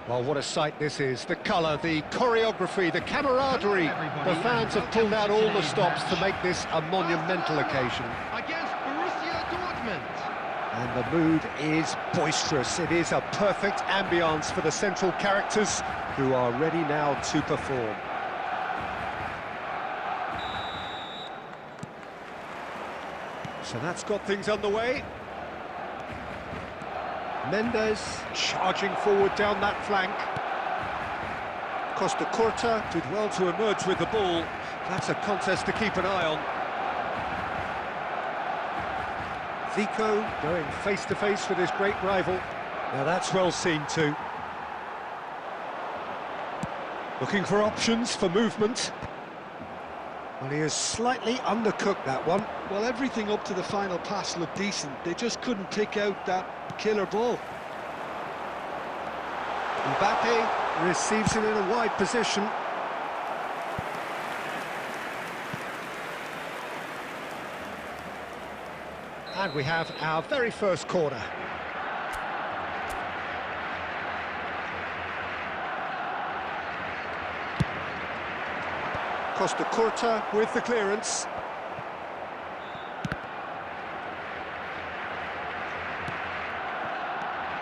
Well, what a sight this is. The colour, the choreography, the camaraderie. The fans have pulled out all the stops to make this a monumental occasion. Against Borussia Dortmund. And the mood is boisterous. It is a perfect ambience for the central characters who are ready now to perform. So that's got things underway. Mendes charging forward down that flank. Costa Curta did well to emerge with the ball. That's a contest to keep an eye on. Zico going face-to-face with his great rival. Now that's well seen too. Looking for options for movement. Well, he has slightly undercooked that one. Well, everything up to the final pass looked decent. They just couldn't pick out that killer ball. Mbappe receives it in a wide position. And we have our very first corner. Costa Curta with the clearance.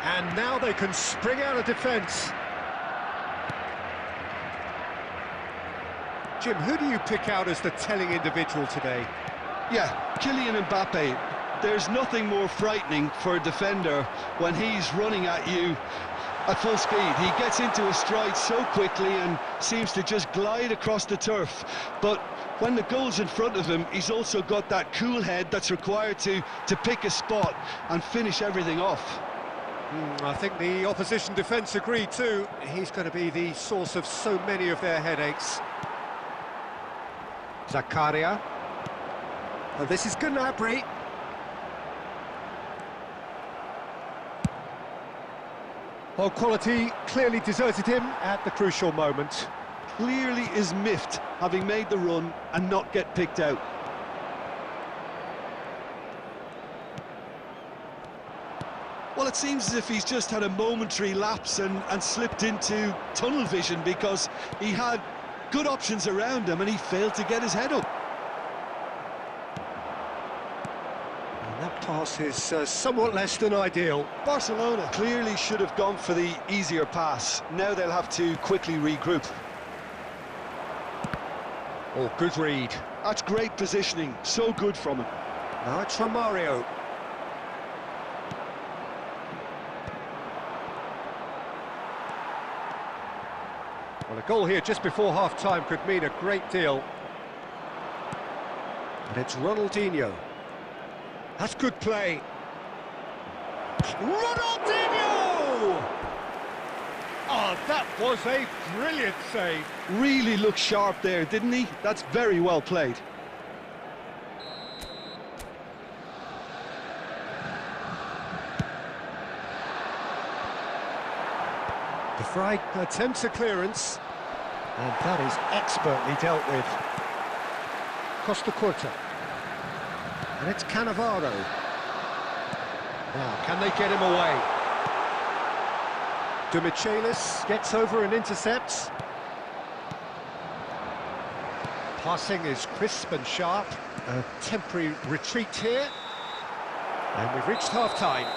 And now they can spring out of defence. Jim, who do you pick out as the telling individual today? Yeah, Kylian Mbappe. There's nothing more frightening for a defender when he's running at you at full speed. He gets into a stride so quickly and seems to just glide across the turf. But when the goal's in front of him, he's also got that cool head that's required to pick a spot and finish everything off. I think the opposition defence agree too. He's going to be the source of so many of their headaches. Zakaria. Oh, this is Gnabry. Well, quality clearly deserted him at the crucial moment. Clearly is miffed, having made the run and not get picked out. Well, it seems as if he's just had a momentary lapse and slipped into tunnel vision, because he had good options around him and he failed to get his head up. And that pass is somewhat less than ideal. Barcelona clearly should have gone for the easier pass. Now they'll have to quickly regroup. Oh, good read. That's great positioning, so good from him. Now it's Romario. Well, a goal here just before half-time could mean a great deal. And it's Ronaldinho. That's good play. Ronaldinho! Oh, that was a brilliant save. Really looked sharp there, didn't he? That's very well played. De Vrij attempts a clearance, and that is expertly dealt with. Costa Curta. And it's Cannavaro. Now, can they get him away? De Michelis gets over and intercepts. Passing is crisp and sharp. A temporary retreat here. And we've reached half-time.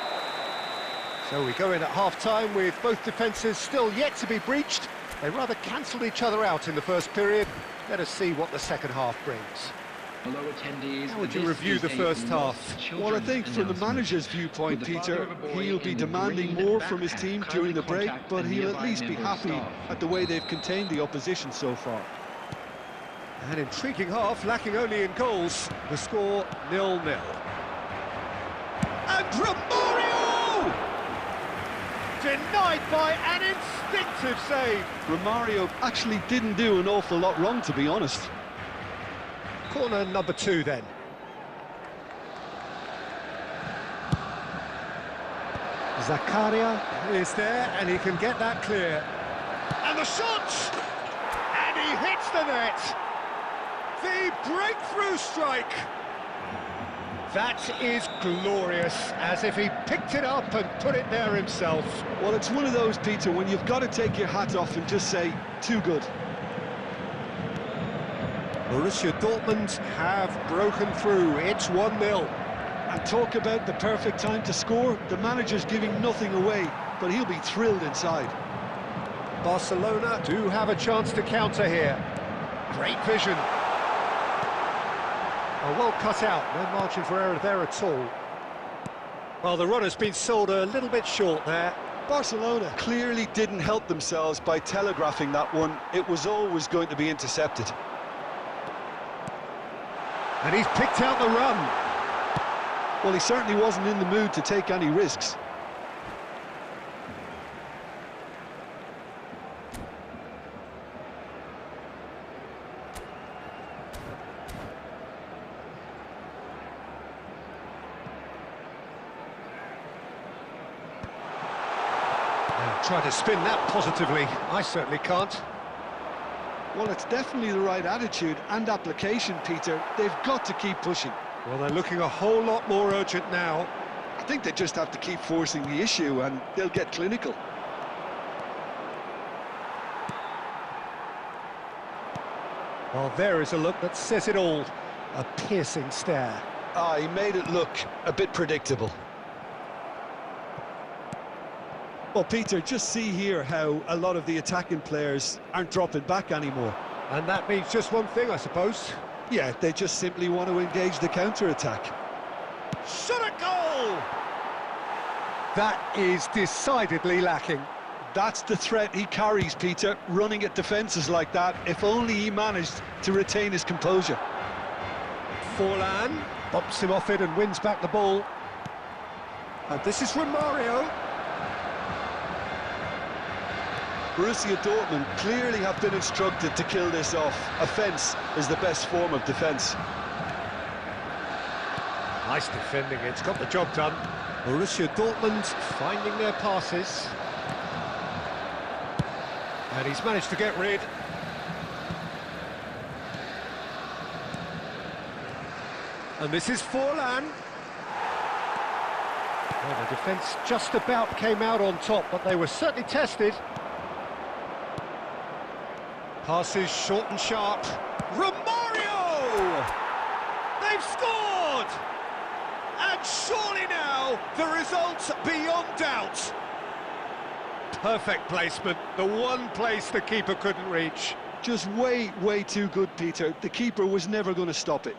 So we go in at half-time with both defences still yet to be breached. They rather cancelled each other out in the first period. Let us see what the second half brings. Hello, attendees. How would you review the first half? Well, I think from the manager's viewpoint, Peter, he'll be demanding more from his team during the break, but he'll at least be happy at the way they've contained the opposition so far. An intriguing half, lacking only in goals. The score 0-0. And Romario! Denied by an instinctive save. Romario actually didn't do an awful lot wrong, to be honest. Corner number 2 then. Zakaria is there and he can get that clear. And the shot! And he hits the net! The breakthrough strike! That is glorious, as if he picked it up and put it there himself. Well, it's one of those, Peter, when you've got to take your hat off and just say, too good. Borussia Dortmund have broken through. It's 1-0. And talk about the perfect time to score. The manager's giving nothing away, but he'll be thrilled inside. Barcelona do have a chance to counter here. Great vision. Oh, well cut out, no margin for error there at all. Well, the run has been sold a little bit short there. Barcelona clearly didn't help themselves by telegraphing that one. It was always going to be intercepted. And he's picked out the run. Well, he certainly wasn't in the mood to take any risks. Try to spin that positively. I certainly can't. Well, it's definitely the right attitude and application, Peter. They've got to keep pushing. Well, they're looking a whole lot more urgent now. I think they just have to keep forcing the issue and they'll get clinical. Well, there is a look that says it all. A piercing stare. Ah, he made it look a bit predictable. Well, Peter, just see here how a lot of the attacking players aren't dropping back anymore. And that means just one thing, I suppose. Yeah, they just simply want to engage the counter-attack. Shot a goal! That is decidedly lacking. That's the threat he carries, Peter, running at defences like that, if only he managed to retain his composure. Forlan bumps him off it and wins back the ball. And this is from Mario. Borussia Dortmund clearly have been instructed to kill this off. Offence is the best form of defence. Nice defending, it's got the job done. Borussia Dortmund finding their passes. And he's managed to get rid. And this is Forlan. Well, the defence just about came out on top, but they were certainly tested. Passes short and sharp. Romario! They've scored! And surely now, the result's beyond doubt. Perfect placement, the one place the keeper couldn't reach. Just way, way too good, Peter. The keeper was never going to stop it.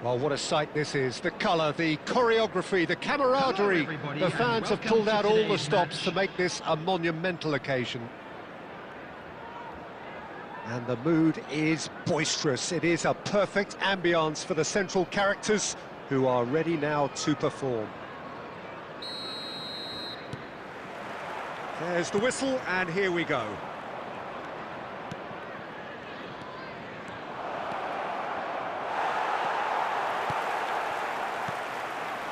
Well, what a sight this is. The colour, the choreography, the camaraderie. everybody, The fans and have welcome pulled to out all the today's stops match. to make this a monumental occasion. And the mood is boisterous. It is a perfect ambience for the central characters who are ready now to perform. There's the whistle, and here we go.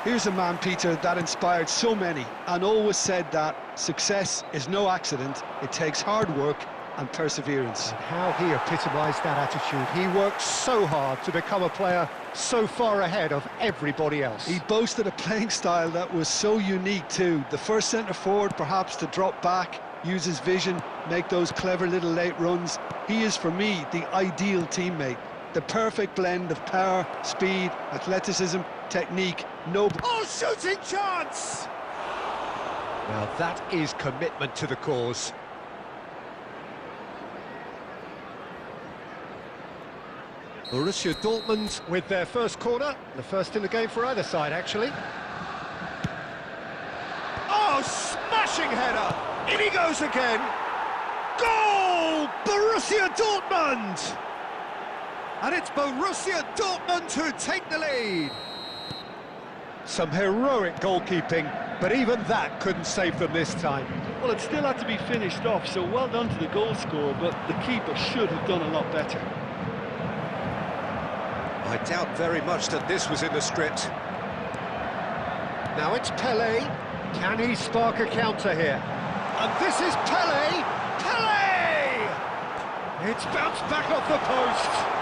Here's a man, Peter, that inspired so many and always said that success is no accident. It takes hard work and perseverance. And how he epitomised that attitude. He worked so hard to become a player so far ahead of everybody else. He boasted a playing style that was so unique too. The first centre-forward perhaps to drop back, use his vision, make those clever little late runs. He is, for me, the ideal teammate. The perfect blend of power, speed, athleticism, technique, no... Oh, shooting chance! Now that is commitment to the cause. Borussia Dortmund with their first corner, the first in the game for either side, actually. Oh, smashing header! In he goes again! Goal! Borussia Dortmund! And it's Borussia Dortmund who take the lead. Some heroic goalkeeping, but even that couldn't save them this time. Well, it still had to be finished off, so well done to the goal scorer, but the keeper should have done a lot better. I doubt very much that this was in the script. Now it's Pelé. Can he spark a counter here? And this is Pelé! Pelé! It's bounced back off the post.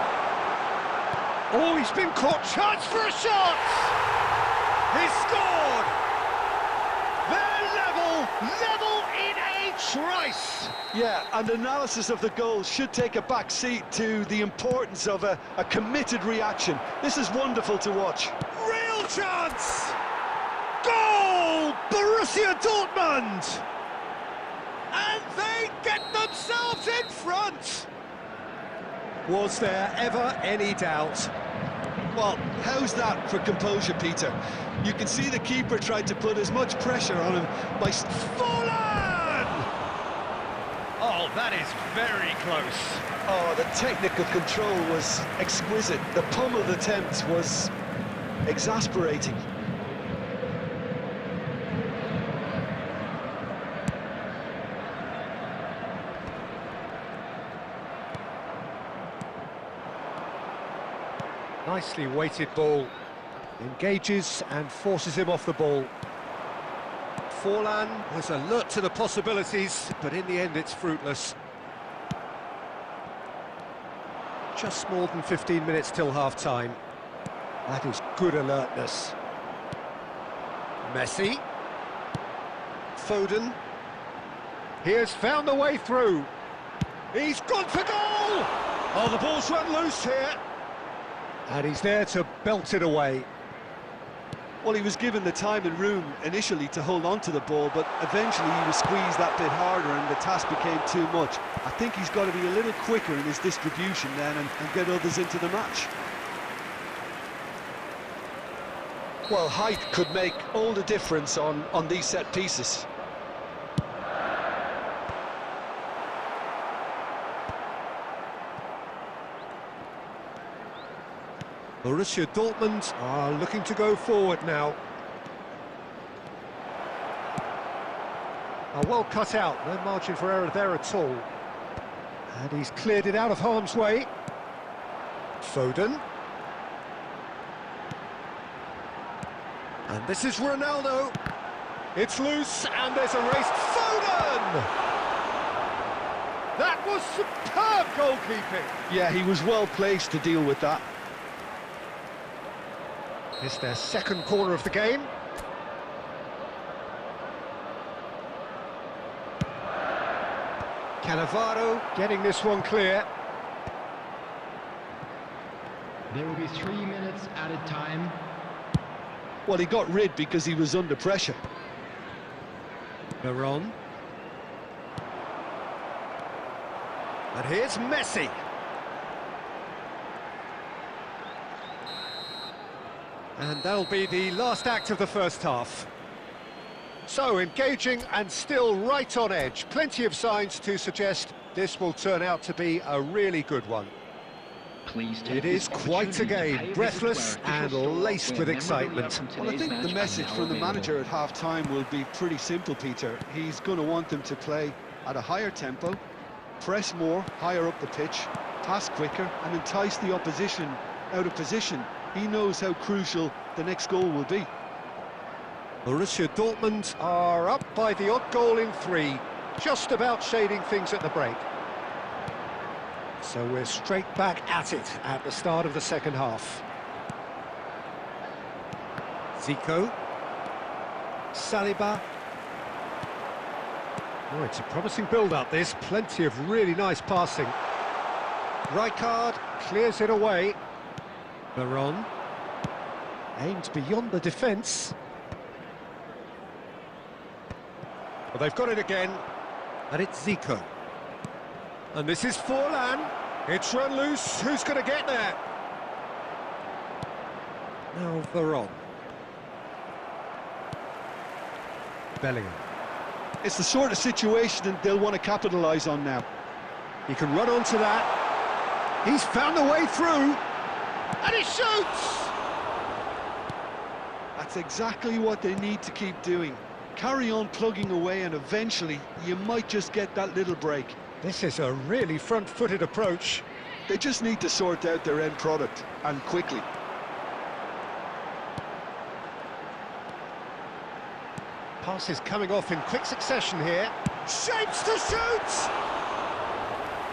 Oh, he's been caught. Chance for a shot! He scored! They're level in a trice! Yeah, and analysis of the goal should take a back seat to the importance of a committed reaction. This is wonderful to watch. Real chance! Goal! Borussia Dortmund! And they get themselves in front! Was there ever any doubt? Well, how's that for composure, Peter? You can see the keeper tried to put as much pressure on him by... Fallen! Oh, that is very close. Oh, the technical control was exquisite. The pummeled attempt was exasperating. Nicely weighted ball. Engages and forces him off the ball. Forlan was alert to the possibilities, but in the end it's fruitless. Just more than 15 minutes till half-time. That is good alertness. Messi. Foden. He has found the way through. He's gone for goal! Oh, the ball's run loose here. And he's there to belt it away. Well, he was given the time and room initially to hold on to the ball, but eventually he was squeezed that bit harder and the task became too much. I think he's got to be a little quicker in his distribution then and get others into the match. Well, height could make all the difference on these set pieces. Borussia Dortmund are looking to go forward now. Are well cut out, no margin for error there at all. And he's cleared it out of harm's way. Foden. And this is Ronaldo. It's loose, and there's a race. Foden! That was superb goalkeeping. Yeah, he was well placed to deal with that. It's their second corner of the game. Cannavaro getting this one clear. There will be 3 minutes added time. Well, he got rid because he was under pressure. Veron. And here's Messi. And that'll be the last act of the first half. So, engaging and still right on edge. Plenty of signs to suggest this will turn out to be a really good one. Please take It is this quite a opportunity to pay game, a visit breathless to our and official store, laced where with memorabilia excitement. from Well, I today's think the match are message now from the available. manager at half-time will be pretty simple, Peter. He's going to want them to play at a higher tempo, press more, higher up the pitch, pass quicker, and entice the opposition out of position. He knows how crucial the next goal will be. Borussia Dortmund are up by the odd goal in 3, just about shading things at the break. So we're straight back at it at the start of the second half. Zico. Saliba. Oh, it's a promising build-up, this. Plenty of really nice passing. Rijkaard clears it away. Baron. Aimed beyond the defence. Well, they've got it again, and it's Zico. And this is Forlan. It's run loose. Who's going to get there? Now Veron. Bellingham. It's the sort of situation that they'll want to capitalise on now. He can run onto that. He's found a way through. And he shoots! That's exactly what they need to keep doing. Carry on plugging away, and eventually you might just get that little break. This is a really front-footed approach. They just need to sort out their end product, and quickly. Passes coming off in quick succession here. Shapes to shoot!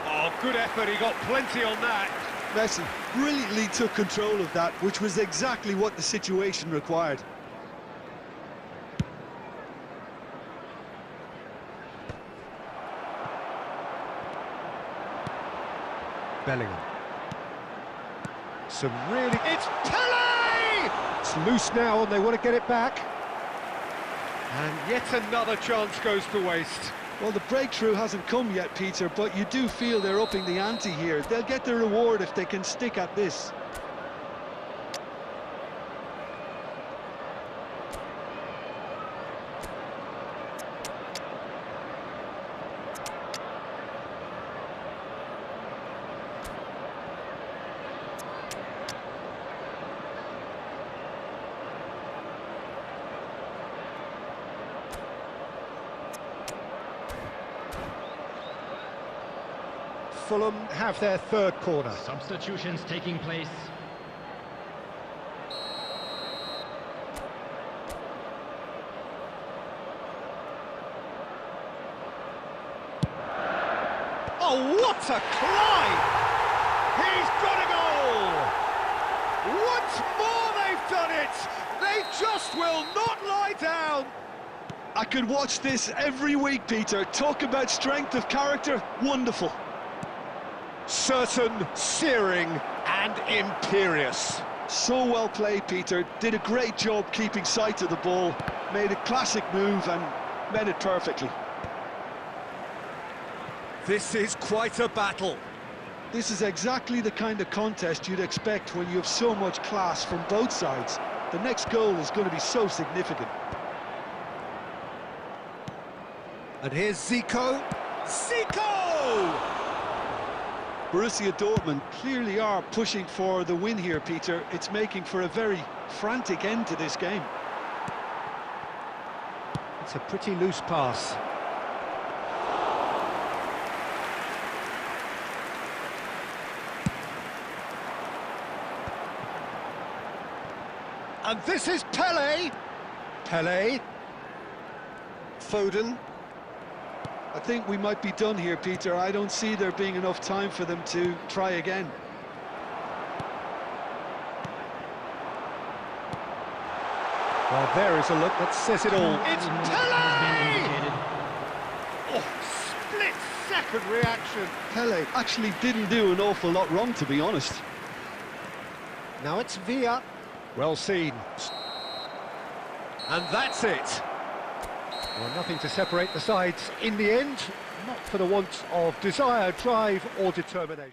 Oh, good effort, he got plenty on that. Messi brilliantly took control of that, which was exactly what the situation required. Bellingham. Some really... It's Pele! It's loose now and they want to get it back. And yet another chance goes to waste. Well, the breakthrough hasn't come yet, Peter, but you do feel they're upping the ante here. They'll get their reward if they can stick at this. Fulham have their third corner. Substitutions taking place. Oh, what a climb! He's got a goal! Once more they've done it! They just will not lie down! I could watch this every week, Peter. Talk about strength of character. Wonderful. Certain, searing and imperious. So well played, Peter. Did a great job keeping sight of the ball. Made a classic move and met it perfectly. This is quite a battle. This is exactly the kind of contest you'd expect when you have so much class from both sides. The next goal is going to be so significant. And here's Zico. Zico! Borussia Dortmund clearly are pushing for the win here, Peter. It's making for a very frantic end to this game. It's a pretty loose pass. And this is Pele. Pele. Foden. I think we might be done here, Peter. I don't see there being enough time for them to try again. Well, there is a look that says it all. It's Pele! Oh, split-second reaction. Pele actually didn't do an awful lot wrong, to be honest. Now it's Villa. Well seen. And that's it. Well, nothing to separate the sides in the end, not for the want of desire, drive or determination.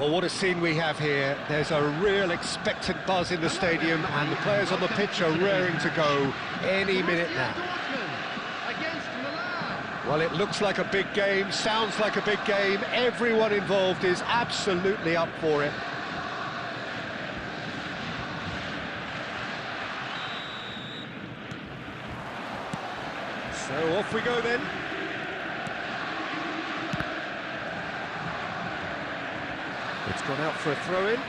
Well, what a scene we have here. There's a real expectant buzz in the stadium, and the players on the pitch are raring to go any minute now. Well, it looks like a big game, sounds like a big game. Everyone involved is absolutely up for it. So off we go then. It's gone out for a throw-in.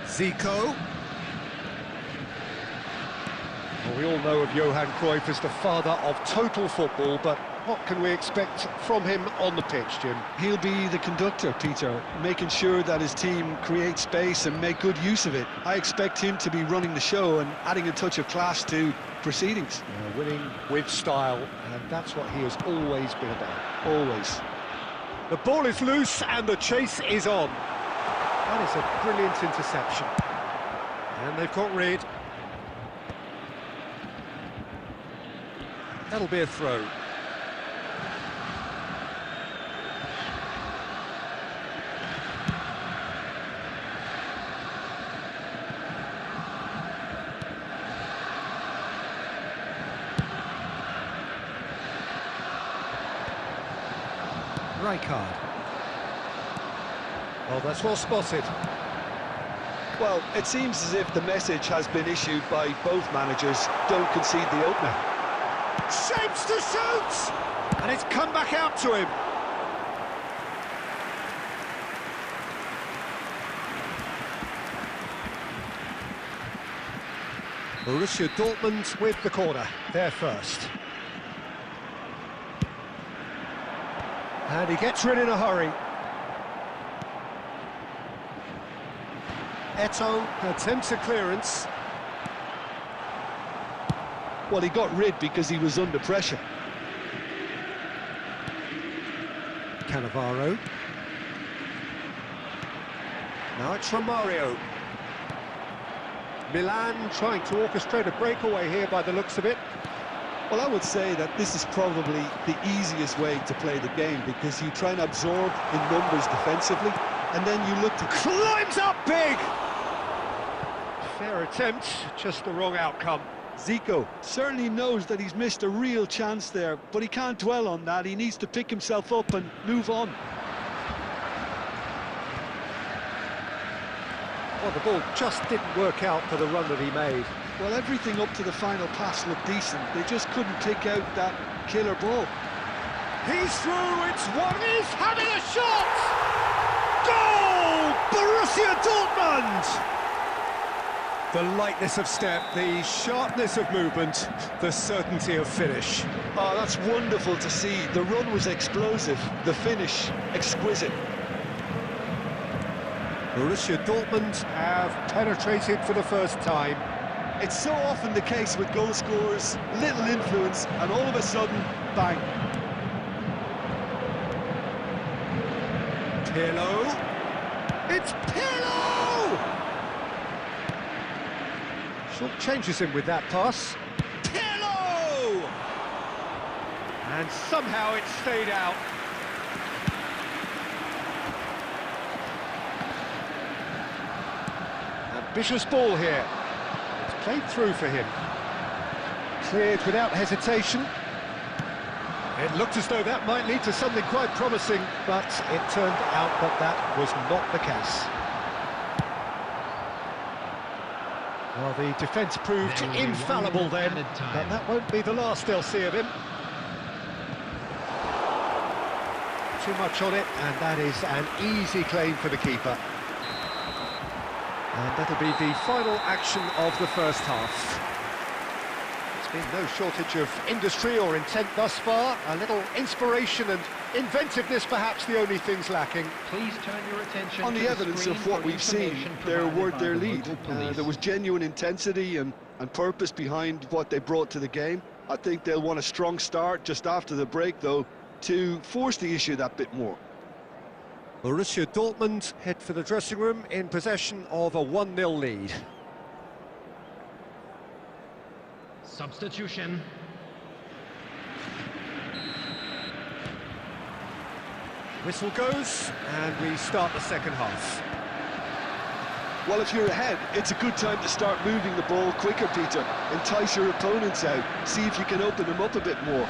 Zico. Well, we all know of Johan Cruyff as the father of total football, but what can we expect from him on the pitch, Jim? He'll be the conductor, Peter, making sure that his team creates space and make good use of it. I expect him to be running the show and adding a touch of class to proceedings. Winning with style, and that's what he has always been about. Always. The ball is loose and the chase is on. That is a brilliant interception. And they've got rid. That'll be a throw. Rijkaard. Well, that's well spotted. Well, it seems as if the message has been issued by both managers: don't concede the opener. Shapes to shoot! And it's come back out to him. Borussia Dortmund with the corner, there first. And he gets rid in a hurry. Eto'o attempts a clearance. Well, he got rid because he was under pressure. Cannavaro. Now it's from Mario. Milan trying to orchestrate a breakaway here by the looks of it. Well, I would say that this is probably the easiest way to play the game, because you try and absorb in numbers defensively, and then you look to... Climbs up big! Fair attempt, just the wrong outcome. Zico certainly knows that he's missed a real chance there, but he can't dwell on that. He needs to pick himself up and move on. Well, the ball just didn't work out for the run that he made. Well, everything up to the final pass looked decent. They just couldn't pick out that killer ball. He's through, it's one, he's having a shot! Goal! Borussia Dortmund! The lightness of step, the sharpness of movement, the certainty of finish. Oh, that's wonderful to see. The run was explosive, the finish exquisite. Borussia Dortmund have penetrated for the first time. It's so often the case with goal scorers, little influence, and all of a sudden, bang. Pirlo. It's Pirlo! Short changes him with that pass. Pirlo! And somehow it stayed out. Ambitious ball here. It's played through for him. Cleared without hesitation. It looked as though that might lead to something quite promising, but it turned out that that was not the case. Well, the defence proved infallible then, but that won't be the last they'll see of him. Too much on it, and that is an easy claim for the keeper. And that'll be the final action of the first half. There's been no shortage of industry or intent thus far. A little inspiration and inventiveness, perhaps the only things lacking. Please turn your attention on to the evidence of what we've seen. They're worth their lead. There was genuine intensity and purpose behind what they brought to the game. I think they'll want a strong start just after the break, though, to force the issue that bit more. Borussia Dortmund head for the dressing room in possession of a 1-0 lead. Substitution. Whistle goes, and we start the second half. Well, if you're ahead, it's a good time to start moving the ball quicker, Peter. Entice your opponents out. See if you can open them up a bit more.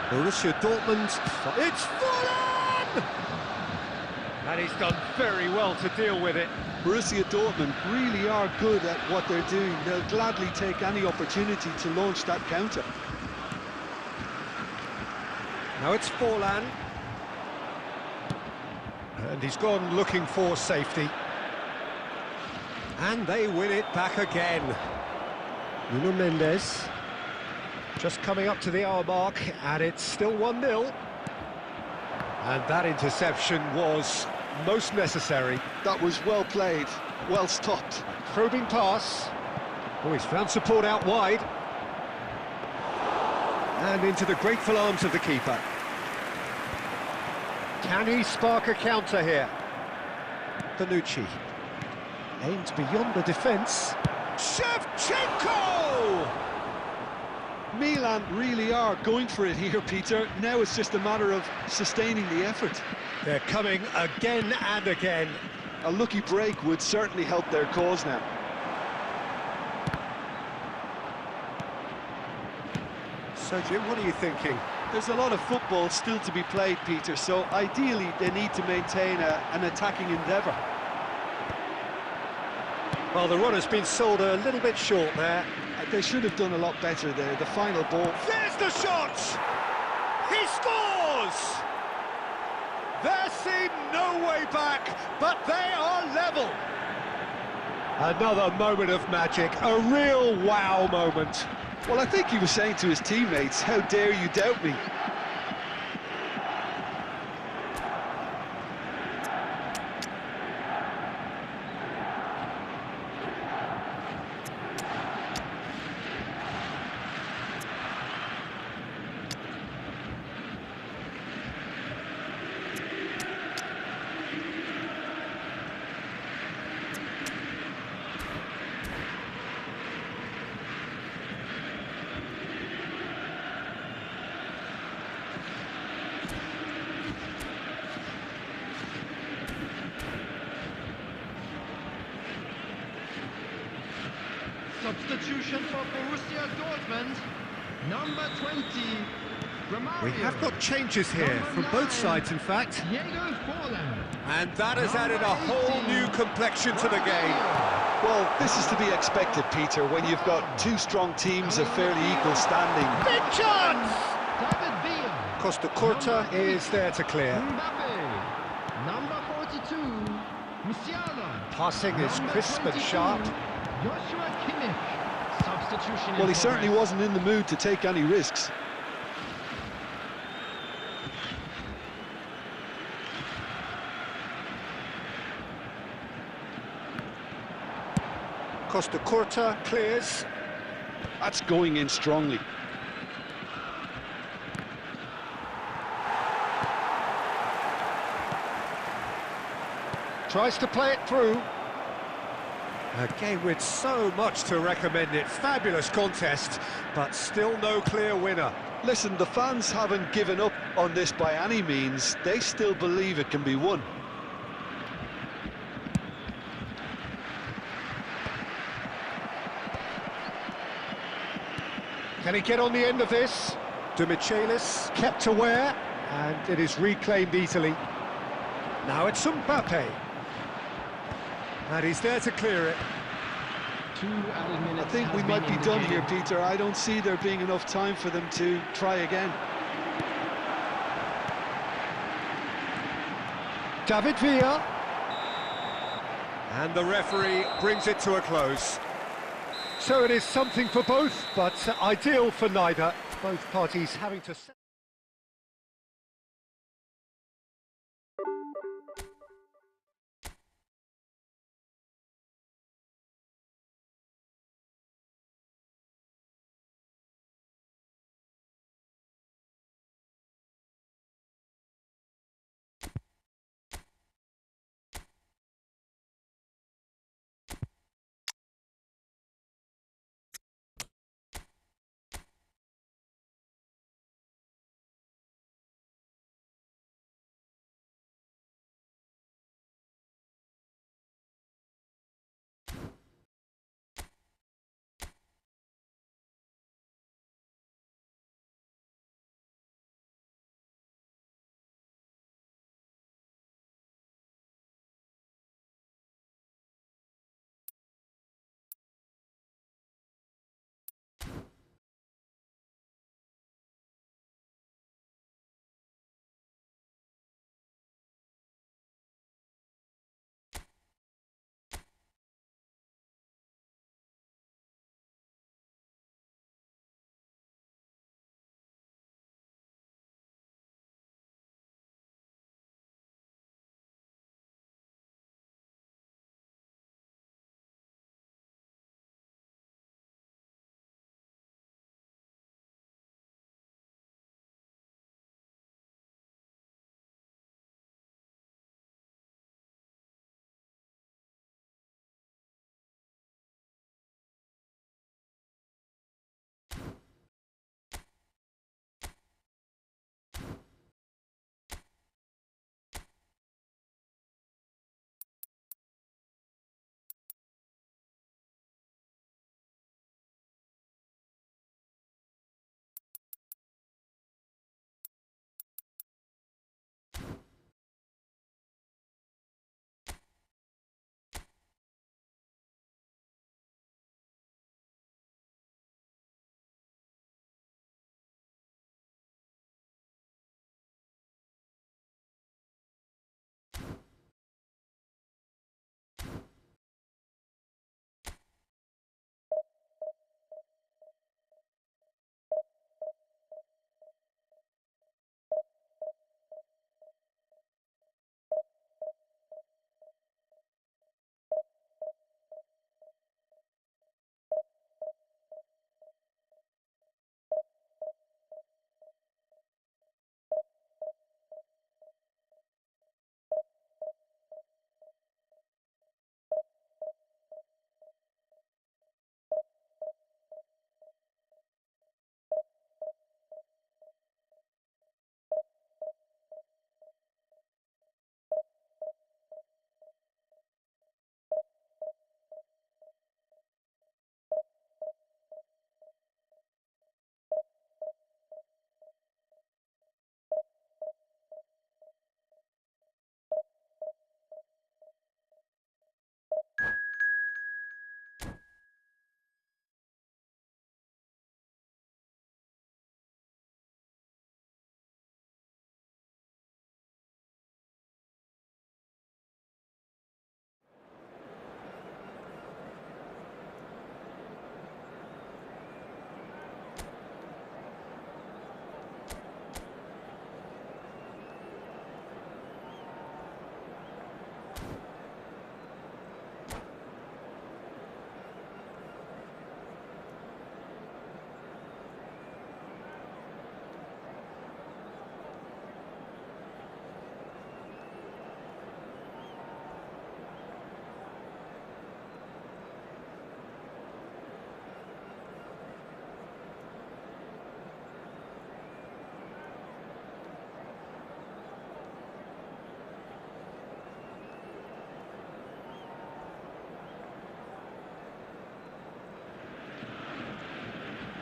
Borussia Dortmund, it's fallen! And he's done very well to deal with it. Borussia Dortmund really are good at what they're doing. They'll gladly take any opportunity to launch that counter. Now it's Forlan. And he's gone looking for safety. And they win it back again. Nuno Mendes. Just coming up to the hour mark, and it's still 1-0. And that interception was most necessary. That was well played, well stopped. Probing pass. Oh, he's found support out wide. And into the grateful arms of the keeper. Can he spark a counter here? Bonucci. Aimed beyond the defence. Shevchenko! Milan really are going for it here, Peter. Now it's just a matter of sustaining the effort. They're coming again and again. A lucky break would certainly help their cause now. So, Jim, what are you thinking? There's a lot of football still to be played, Peter, so ideally they need to maintain an attacking endeavour. Well, the run has been sold a little bit short there. They should have done a lot better there. The final ball. There's the shot! He scores! There seemed no way back, but they are level. Another moment of magic, a real wow moment. Well, I think he was saying to his teammates, how dare you doubt me? Substitution for Borussia Dortmund. Number 20. Romario. We have got changes here from both sides, in fact. And that has added a whole new complexion to the game. Well, this is to be expected, Peter, when you've got two strong teams of fairly equal standing. Big chance! Costa Curta is there to clear. Number 42. Musiala. Passing is crisp and sharp. Joshua Kimmich. Substitution. Well, he certainly wasn't in the mood to take any risks. Costa Curta clears. That's going in strongly. Tries to play it through. A game with so much to recommend it. Fabulous contest, but still no clear winner. Listen, the fans haven't given up on this by any means. They still believe it can be won. Can he get on the end of this? De Michelis kept aware, and it is reclaimed easily. Now it's Mbappe. And he's there to clear it. 2 added minutes. I think we might be done here, Peter. I don't see there being enough time for them to try again. David Villa. And the referee brings it to a close. So it is something for both, but ideal for neither. Both parties having to...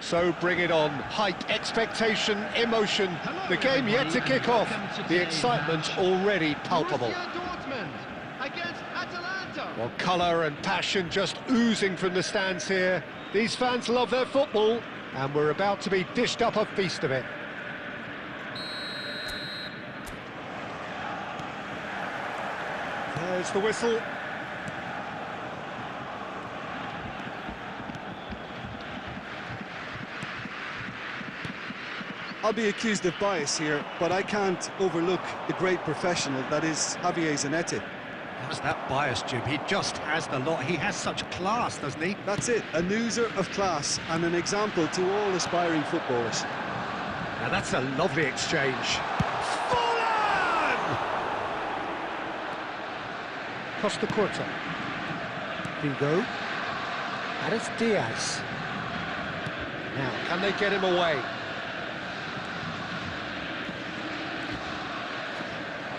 So bring it on. Hype, expectation, emotion. The game yet to kick off. The excitement already palpable. Well, colour and passion just oozing from the stands here. These fans love their football, and we're about to be dished up a feast of it. There's the whistle. I'll be accused of bias here, but I can't overlook the great professional that is Javier Zanetti. How's that bias, Jim? He just has the lot. He has such class, doesn't he? That's it, a newser of class and an example to all aspiring footballers. Now that's a lovely exchange. Fallen! Costa Curta. Vigo. And it's Diaz. Now, can they get him away?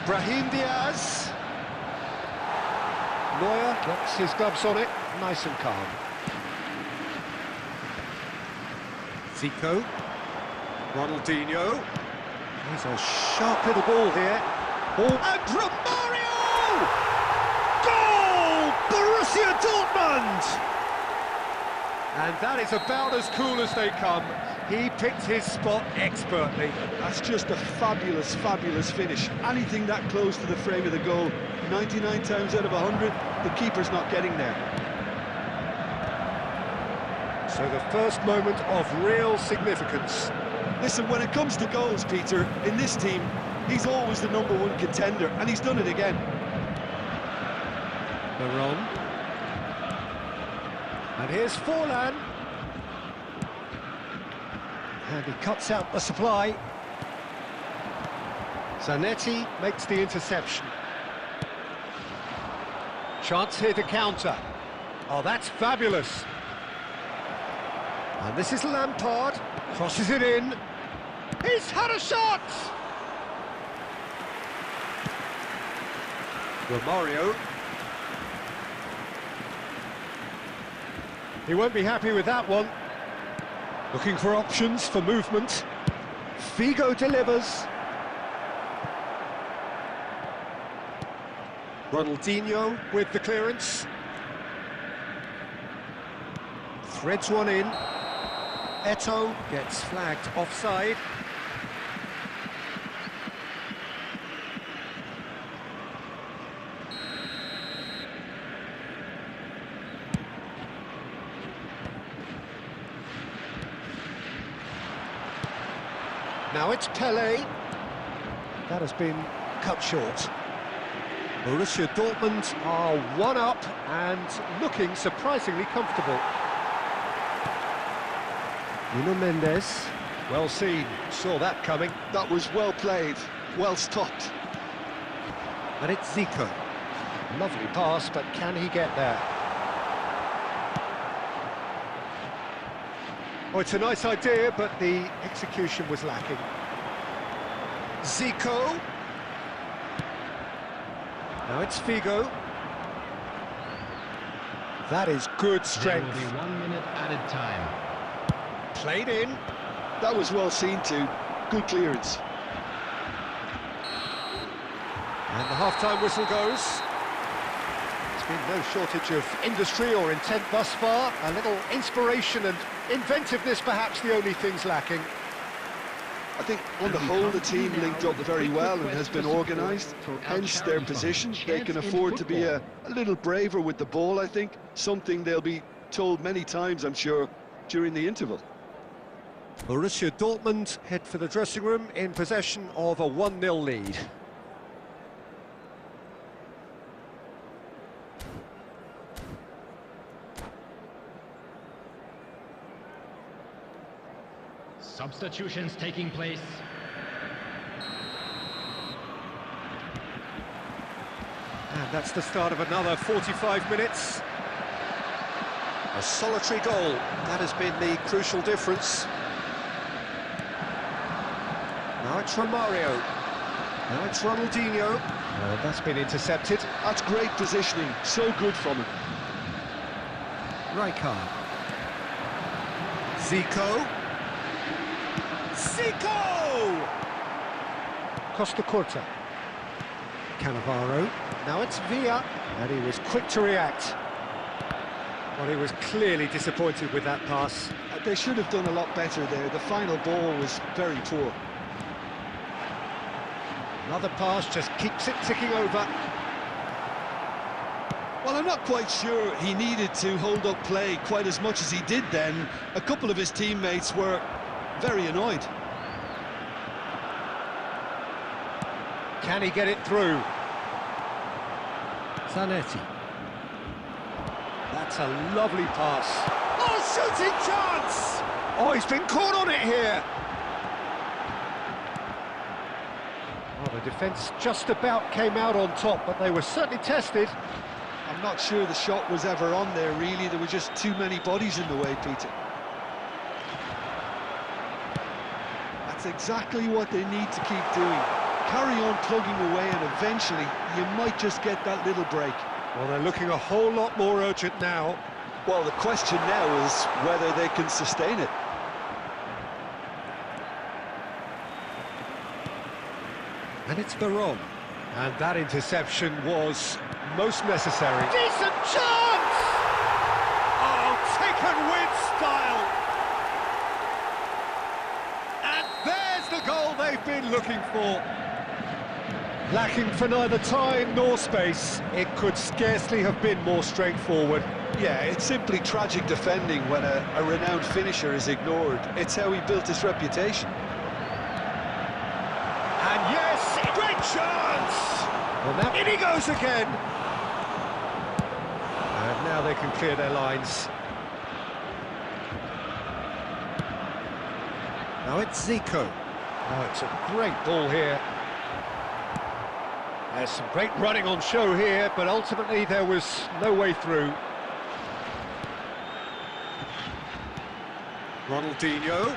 Brahim Diaz. Neuer gets his gloves on it, nice and calm. Zico. Ronaldinho. He's a sharp little ball here. Ball. And Romario! Goal! Borussia Dortmund! And that is about as cool as they come. He picked his spot expertly. That's just a fabulous, fabulous finish. Anything that close to the frame of the goal, 99 times out of 100, the keeper's not getting there. So the first moment of real significance. Listen, when it comes to goals, Peter, in this team, he's always the #1 contender, and he's done it again. Veron. And here's Forlan. And he cuts out the supply. Zanetti makes the interception. Chance here to counter. Oh, that's fabulous. And this is Lampard. Crosses it in. He's had a shot! Romario. He won't be happy with that one. Looking for options for movement. Figo delivers. Ronaldinho with the clearance. Threads one in. Eto'o gets flagged offside. Now it's Pele. That has been cut short. Borussia Dortmund are one up and looking surprisingly comfortable. Nuno Mendes. Well seen, saw that coming. That was well played, well stopped. And it's Zico. Lovely pass, but can he get there? Oh, it's a nice idea, but the execution was lacking. Zico. Now it's Figo. That is good strength. There will be 1 minute added time. Played in. That was well seen too. Good clearance. And the half-time whistle goes. There's been no shortage of industry or intent thus far. A little inspiration and inventiveness, perhaps the only things lacking. I think on the whole the team linked up very well and has been organised, hence their position. They can afford to be a little braver with the ball, I think. Something they'll be told many times, I'm sure, during the interval. Borussia Dortmund head for the dressing room in possession of a 1-0 lead. Substitutions taking place. And that's the start of another 45 minutes. A solitary goal, that has been the crucial difference. Now it's Romario. Now it's Ronaldinho. That's been intercepted. That's great positioning, so good from him. Rijkaard. Zico. Zico! Costa Corta. Cannavaro. Now it's Villa, and he was quick to react. Well, he was clearly disappointed with that pass. They should have done a lot better there. The final ball was very poor. Another pass just keeps it ticking over. Well, I'm not quite sure he needed to hold up play quite as much as he did then. A couple of his teammates were very annoyed. Can he get it through? Zanetti. That's a lovely pass. Oh, shooting chance! Oh, he's been caught on it here. Well, the defence just about came out on top, but they were certainly tested. I'm not sure the shot was ever on there, really. There were just too many bodies in the way, Peter. That's exactly what they need to keep doing. Carry on plugging away, and eventually you might just get that little break. Well, they're looking a whole lot more urgent now. Well, the question now is whether they can sustain it. And it's Baron. And that interception was most necessary. Decent chance! Oh, taken with style! And there's the goal they've been looking for. Lacking for neither time nor space, it could scarcely have been more straightforward. Yeah, it's simply tragic defending when a renowned finisher is ignored. It's how he built his reputation. And yes, great chance! Well, now in he goes again. And now they can clear their lines. Now it's Zico. Oh, it's a great ball here. There's some great running on show here, but ultimately there was no way through. Ronaldinho,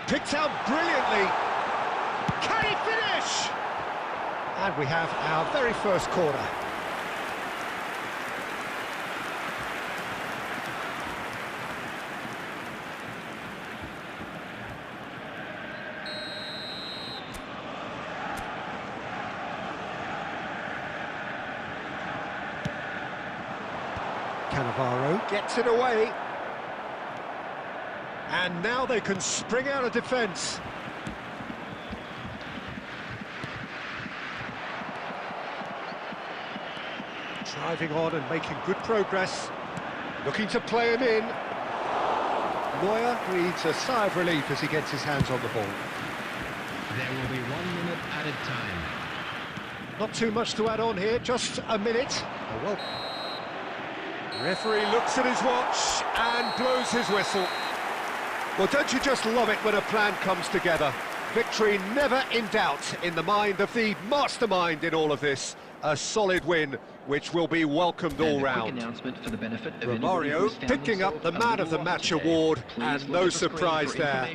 picked out brilliantly. Can he finish? And we have our very first corner. Cannavaro gets it away. And now they can spring out of defence. Driving on and making good progress. Looking to play him in. Neuer breathes a sigh of relief as he gets his hands on the ball. There will be 1 minute added time. Not too much to add on here, just a minute. Oh, well. Referee looks at his watch and blows his whistle. Well, don't you just love it when a plan comes together? Victory never in doubt in the mind of the mastermind in all of this. A solid win, which will be welcomed all round. Romario picking up the Man of the Match award, and no surprise there.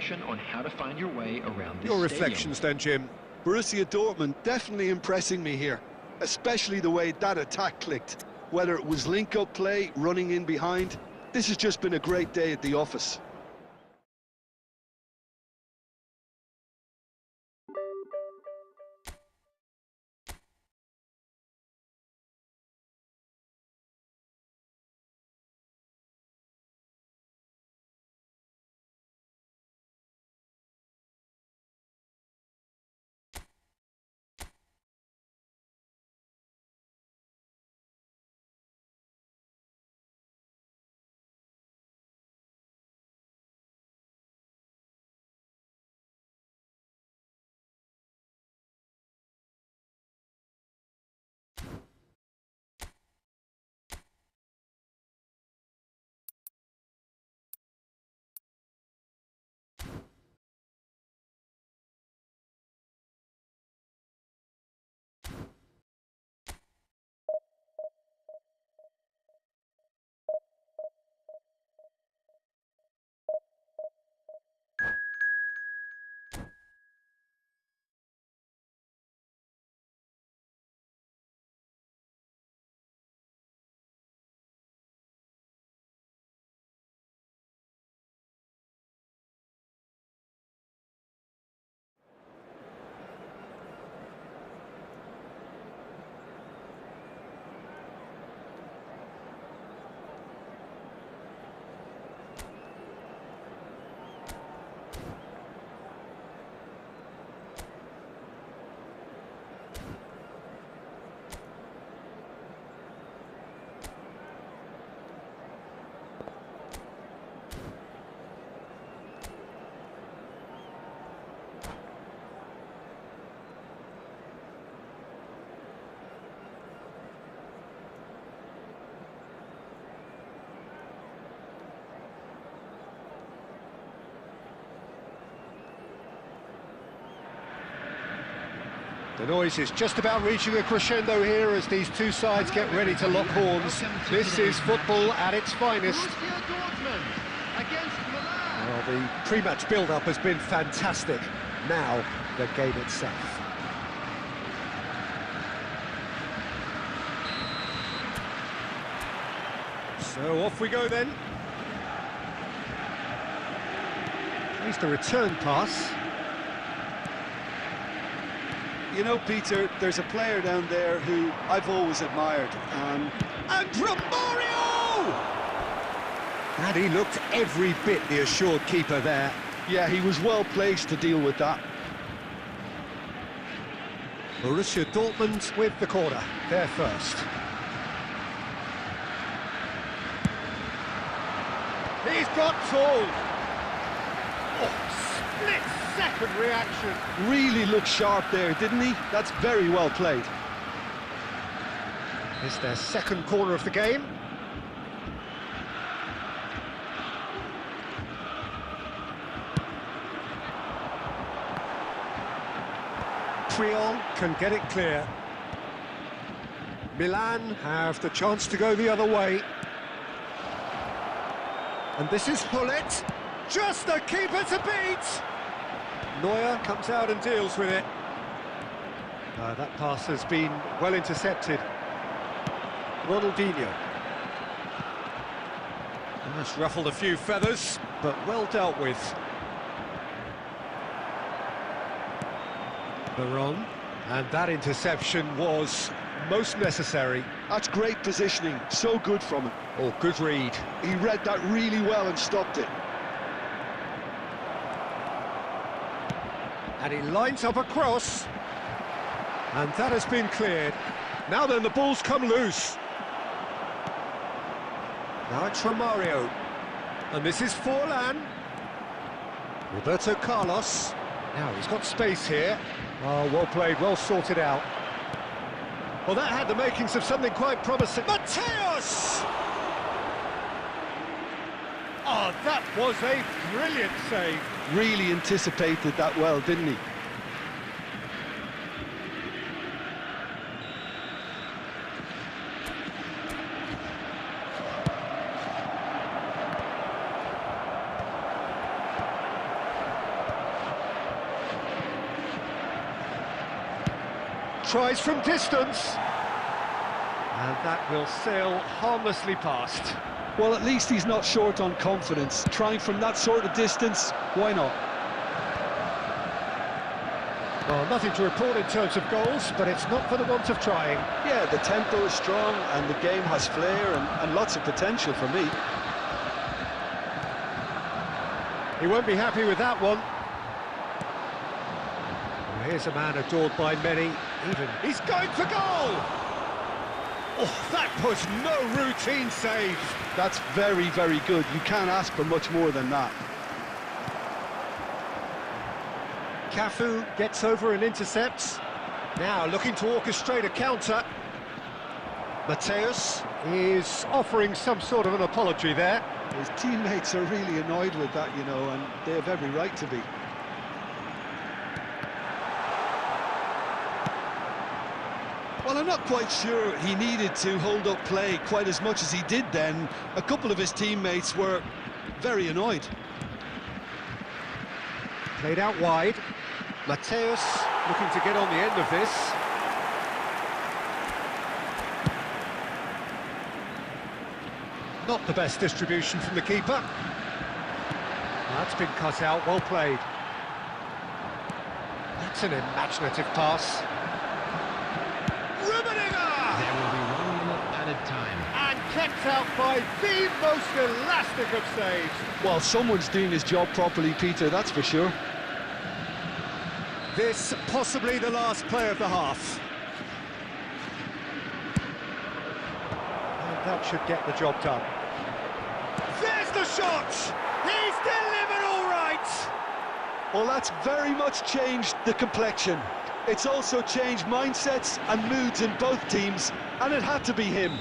Your reflections then, Jim? Borussia Dortmund definitely impressing me here, especially the way that attack clicked. Whether it was link-up play, running in behind, this has just been a great day at the office. The noise is just about reaching a crescendo here as these two sides get ready to lock horns. This is football at its finest. Well, the pre-match build-up has been fantastic. Now, the game itself. So off we go then. At least a return pass. You know, Peter, there's a player down there who I've always admired, and Romario! And he looked every bit the assured keeper there. yeah, he was well placed to deal with that. Borussia Dortmund with the corner, they're first. He's got tall. Oh, split-second reaction. Really looked sharp there, didn't he? That's very well played. It's their second corner of the game. Triol can get it clear. Milan have the chance to go the other way. And this is Hullet. Just the keeper to beat! Neuer comes out and deals with it. That pass has been well intercepted. Ronaldinho. That's ruffled a few feathers, but well dealt with. Baron, and that interception was most necessary. That's great positioning, so good from him. Oh, good read. He read that really well and stopped it. And he lines up a cross. And that has been cleared. Now then, the ball's come loose. Now it's Romario. And this is Forlan. Roberto Carlos. Now he's got space here. Oh, well played, well sorted out. Well, that had the makings of something quite promising. Mateus! Oh, that was a brilliant save. Really anticipated that well, didn't he? Tries from distance. And that will sail harmlessly past. Well, at least he's not short on confidence. Trying from that sort of distance, why not? Well, nothing to report in terms of goals, but it's not for the want of trying. Yeah, the tempo is strong and the game has flair and lots of potential for me. He won't be happy with that one. Here's a man adored by many, even. He's going for goal! Oh, that was no routine save. That's very, very good. You can't ask for much more than that. Cafu gets over and intercepts. Now looking to orchestrate a counter. Mateus is offering some sort of an apology there. His teammates are really annoyed with that, you know, and they have every right to be. Well, I'm not quite sure he needed to hold up play quite as much as he did then. A couple of his teammates were very annoyed. Played out wide. Mateus looking to get on the end of this. Not the best distribution from the keeper. That's been cut out, well played. That's an imaginative pass. There will be 1 minute added time. And kept out by the most elastic of saves. Well, someone's doing his job properly, Peter, that's for sure. This possibly the last play of the half. And that should get the job done. There's the shot! He's delivered all right! Well, that's very much changed the complexion. It's also changed mindsets and moods in both teams, and it had to be him.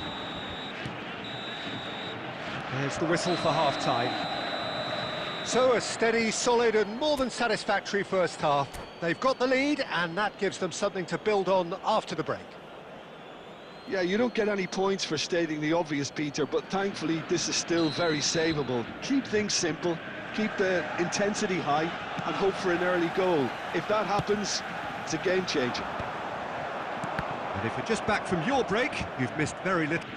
There's the whistle for half-time. So a steady, solid and more than satisfactory first half. They've got the lead and that gives them something to build on after the break. Yeah, you don't get any points for stating the obvious, Peter, but thankfully this is still very savable. Keep things simple, keep the intensity high and hope for an early goal. If that happens, it's a game changer. And if you're just back from your break, you've missed very little.